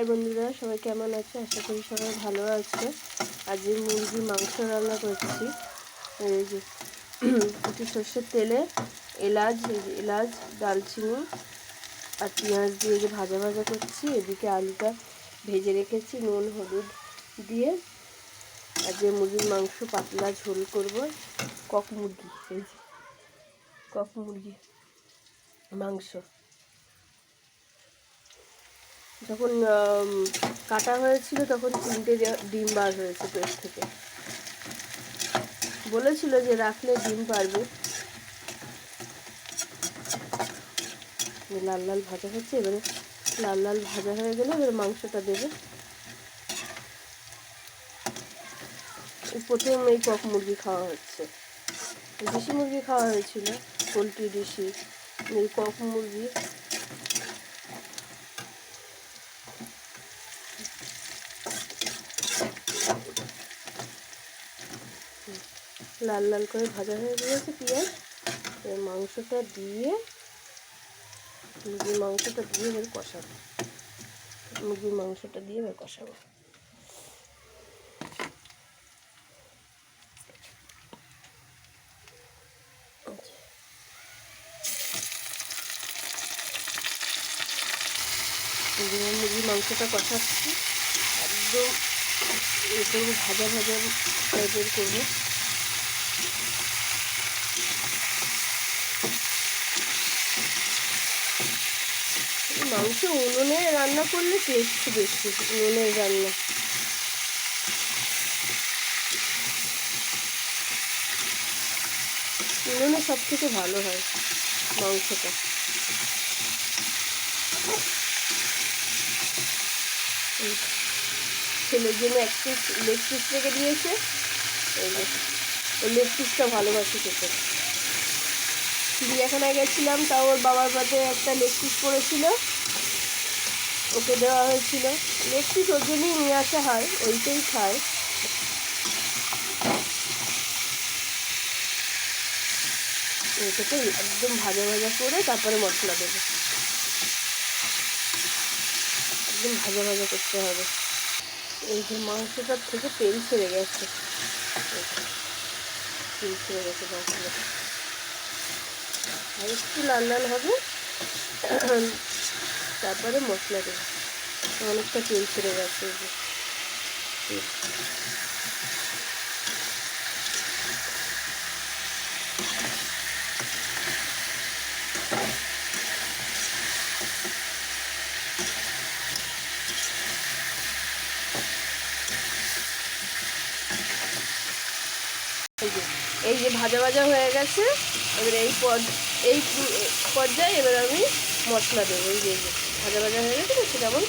বন্ধুরা, সবাই কেমন আছে? আশা করি সবাই ভালো আছে। আজ মুরগি মাংস রান্না করছি। এই যে একটু সর্ষের তেলে এলাচ দালচিনি আর পেঁয়াজ দিয়ে যে ভাজা ভাজা করছি। এদিকে আলুটা ভেজে রেখেছি নুন হলুদ দিয়ে। আর যে মুরগির মাংস পাতলা ঝোল করব, কক মুরগি, এই যে কক মুরগি মাংস। যখন কাটা হয়েছিল তখন 3টে ডিম বার হয়েছে পেট থেকে। বলেছিল যে রাখলে ডিম পারবে। লাল লাল ভাজা হচ্ছে, এবারে লাল লাল ভাজা হয়ে গেলে এবারে মাংসটা দেবে। প্রথম এই কক মুরগি খাওয়া হচ্ছে। দেশি মুরগি খাওয়া হয়েছিল, পোলট্রি দেশি, এই কক মুরগি। লাল লাল করে ভাজা হয়ে গিয়েছে পেঁয়াজ। মাংসটা দিয়ে মুরগির মাংসটা দিয়ে এবার কষাবো। মুরগির মাংসটা দিয়ে এবার কষাবো। মুরগির মাংসটা কষাচ্ছি, একদম এরকম ভাজা ভাজা টাইপের করবো। মাংস উনুনে রান্না করলে টেস্ট বেশি, উনুনের রান্না। উনুনে সব থেকে ভালো হয় মাংসটা। ছেলের জন্য এক পিস লেগ পিস রেখে দিয়েছে। ওই লেগ পিসটা ভালোবাসি খেতে। চিড়িয়াখানায় গেছিলাম, তাও ওর বাবার বাদে একটা লেগ পিস পড়েছিল, ওকে দেওয়া হয়েছিল। লেগ পিস ওর জন্যই নিয়ে আসা হয়, ওইটাই খায়। এটাকে একদম ভাজা ভাজা করে তারপরে মশলা দেবো। একদম ভাজা ভাজা করতে হবে। এই যে মাংসটার থেকে তেল ছেড়ে গেছে, তেল ছেড়ে গেছে মাংসটা। আর একটু লাল লাল হবে, তারপরে মশলা দেবো। অনেকটা তেল ছেড়ে গেছে। এই যে এই যে ভাজা ভাজা হয়ে গেছে। এবার এই পর্যায়ে এবার আমি মশলা দেবো। এই যে ভাজা ভাজা হয়ে গেছে, দেখছি কেমন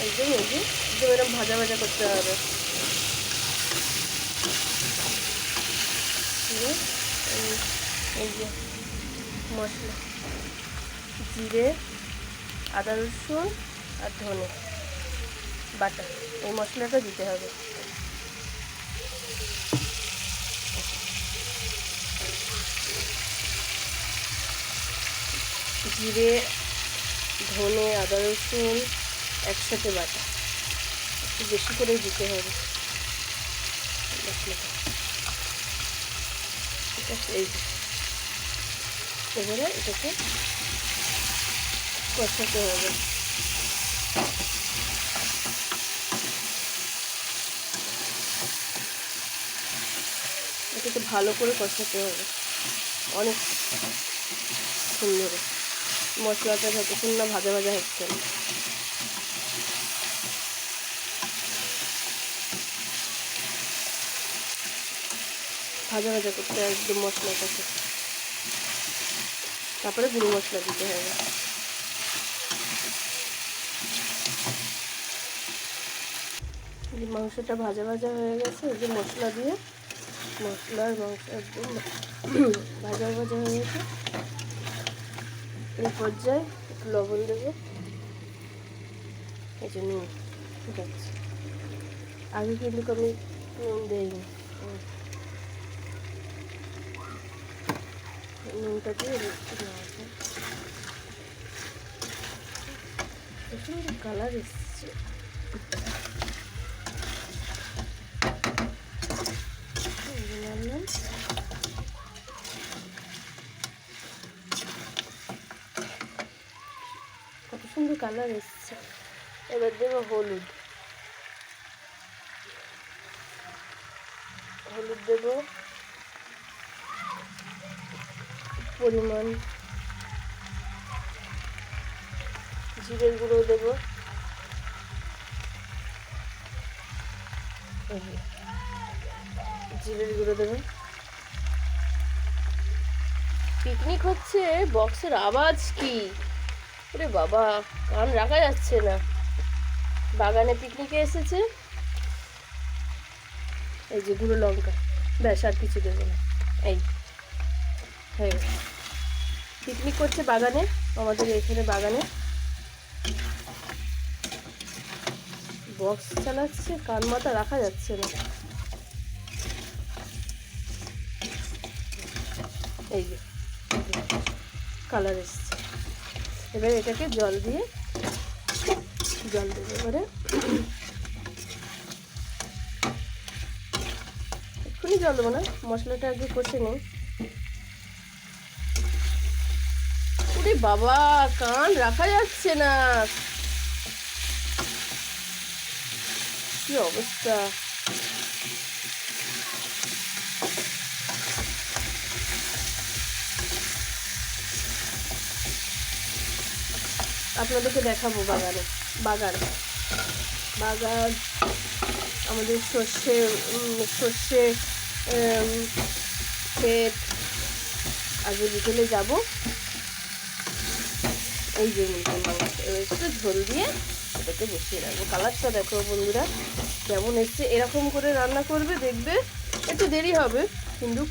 একদম। এই যে একদম এরকম ভাজা ভাজা করতে হবে। এই যে মশলা, জিরে আদা রসুন আর ধনে বাটা, এই মশলাটা দিতে হবে। জিরে ধনে আদা রসুন একসাথে বাটা, একটু বেশি করেই দিতে হবে মশলাটা। ঠিক আছে, এই যে এবারে এটাকে কষাতে হবে। এটাকে ভালো করে কষাতে হবে অনেক সুন্দর। মশলাটা যতক্ষণ না ভাজা ভাজা হচ্ছে না, ভাজা ভাজা করতে একদম মশলাটাকে। তারপরে গুঁড়ো মশলা দিতে হবে। মাংসটা ভাজা ভাজা হয়ে গেছে। এই যে মশলা দিয়ে, মশলার মাংস একদম ভাজা ভাজা হয়ে গেছে। এই পর্যায়ে একটু লবণ দেবো। এই যে নুন যাচ্ছে, আগে কিন্তু আমি নুন দিইনি। নুনটা দিয়ে সুন্দর কালার এসছে। কত সুন্দর কালার এসছে। এবার দেবো হলুদ, হলুদ দেবো পরিমাণ, জিরের গুঁড়ো দেবো, জিরের গুঁড়ো দেবো। পিকনিক হচ্ছে, বক্সের আওয়াজ কি! ওরে বাবা, কান রাখা যাচ্ছে না। বাগানে পিকনিকে এসেছে। এই যে গুঁড়ো লঙ্কা, ব্যাস আর কিছু দেবো না। এই হয়ে গেছে। পিকনিক করছে বাগানে, আমাদের এখানে বাগানে বক্স চালাচ্ছে, কান মাথা রাখা যাচ্ছে না। এই যে কালার এসছে। এবার এটাকে জল দিয়ে, জল দেবো এবারে। এক্ষুনি জল দেবো না, মশলাটা আগে কষে নিই। ওরে বাবা, কান রাখা যাচ্ছে না, কি অবস্থা! আপনাদেরকে দেখাবো বাগানে, বাগান বাগান আমাদের সর্ষে ক্ষেত। আগে বিকেলে যাব। এই যে মুরগির মাংস, একটু ঝোল দিয়ে এটাকে বসিয়ে রাখবো। কালারটা দেখো বন্ধুরা কেমন এসছে। এরকম করে রান্না করবে, দেখবে একটু দেরি হবে কিন্তু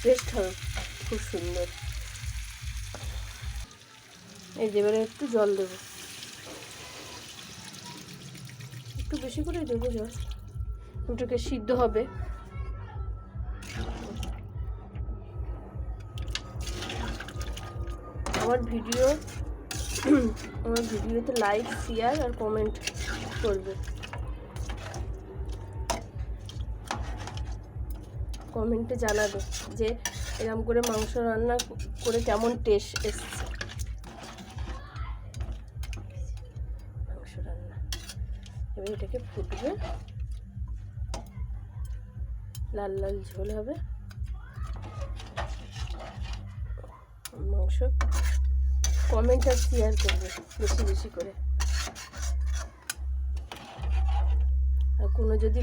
টেস্ট হবে খুব সুন্দর। এই যে এবারে একটু জল দেবো, একটু বেশি করে দেবো জল, ওটাকে সিদ্ধ হবে। আমার ভিডিওতে লাইক, শেয়ার আর কমেন্ট করবে। কমেন্টে জানাবে যে এরকম করে মাংস রান্না করে কেমন টেস্ট এসছে। মাংস রান্না এবার এটাকে ফুটবে, লাল লাল ঝোল হবে। মাংস কমেন্ট আর শেয়ার করবে বেশি বেশি করে। আর কোনো যদি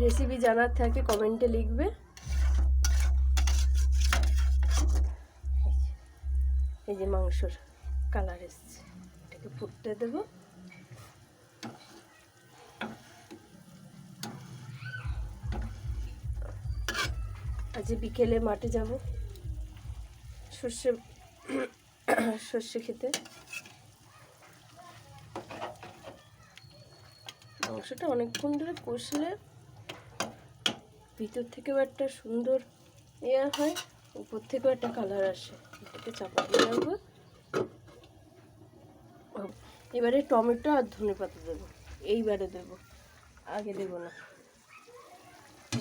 রেসিপি জানার থাকে কমেন্টে লিখবে। এই যে মাংসর কালার এসছে, এটাকে ফুটতে দেবো। আজ বিকেলে মাঠে যাব সর্ষে খেতে। মাংসটা অনেকক্ষণ ধরে কষলে ভিতর থেকেও একটা সুন্দর হয়, উপর থেকেও একটা কালার আসে। এটাকে চাপা দিয়ে রাখবো। এবারে টমেটো আর ধনেপাতা দেবো, এইবারে দেবো, আগে দেবো না।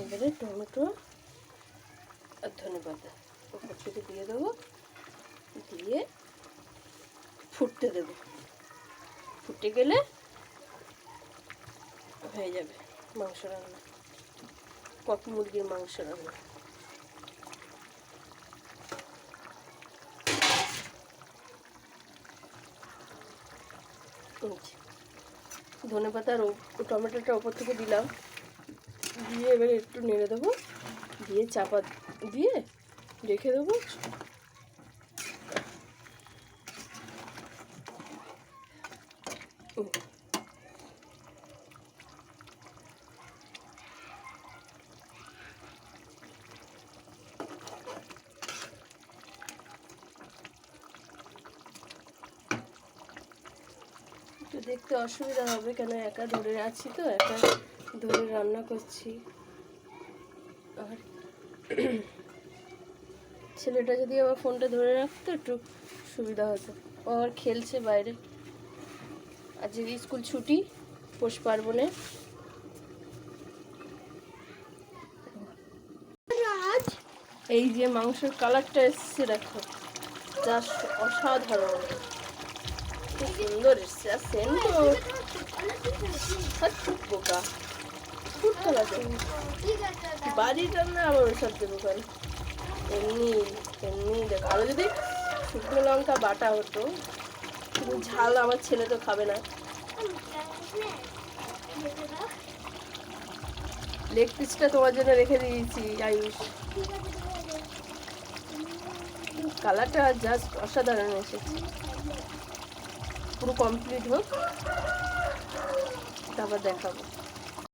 এবারে টমেটো আর ধনেপাতা উপর থেকে দিয়ে দেবো, দিয়ে ফুটতে দেবো। ফুটে গেলে হয়ে যাবে মাংস রান্না, কক মুরগির মাংস রান্না। ধনেপাতা আর টমেটোটা ওপর থেকে দিলাম, দিয়ে এবারে একটু নেড়ে দেবো, দিয়ে চাপা দিয়ে রেখে দেবো। একটু দেখতে অসুবিধা হবে, কেন একা ধরে আছি তো, একা ধরে রান্না করছি। আর ছেলেটা যদি আবার ফোনটা ধরে রাখতো একটু সুবিধা হতো। ও আর খেলছে বাইরে। আজকে স্কুল ছুটি পৌষ পার্বণে। এই যে মাংসের কালারটা এসছে দেখো, যা অসাধারণ, খুব সুন্দর এসছে। আর সেন্ট বোকা ফুড কালার বাড়ির রান্না আবার ওসব দেবো কেন, এমনি এমনি দেখো। আরো যদি শুকনো লঙ্কা বাটা হতো, কিন্তু ঝাল আমার ছেলে তো খাবে না। লেগ পিসটা তোমার জন্য রেখে দিয়েছি আয়ুষ। কালারটা জাস্ট অসাধারণ এসেছে। পুরো কমপ্লিট হোক, তারপর দেখাবো।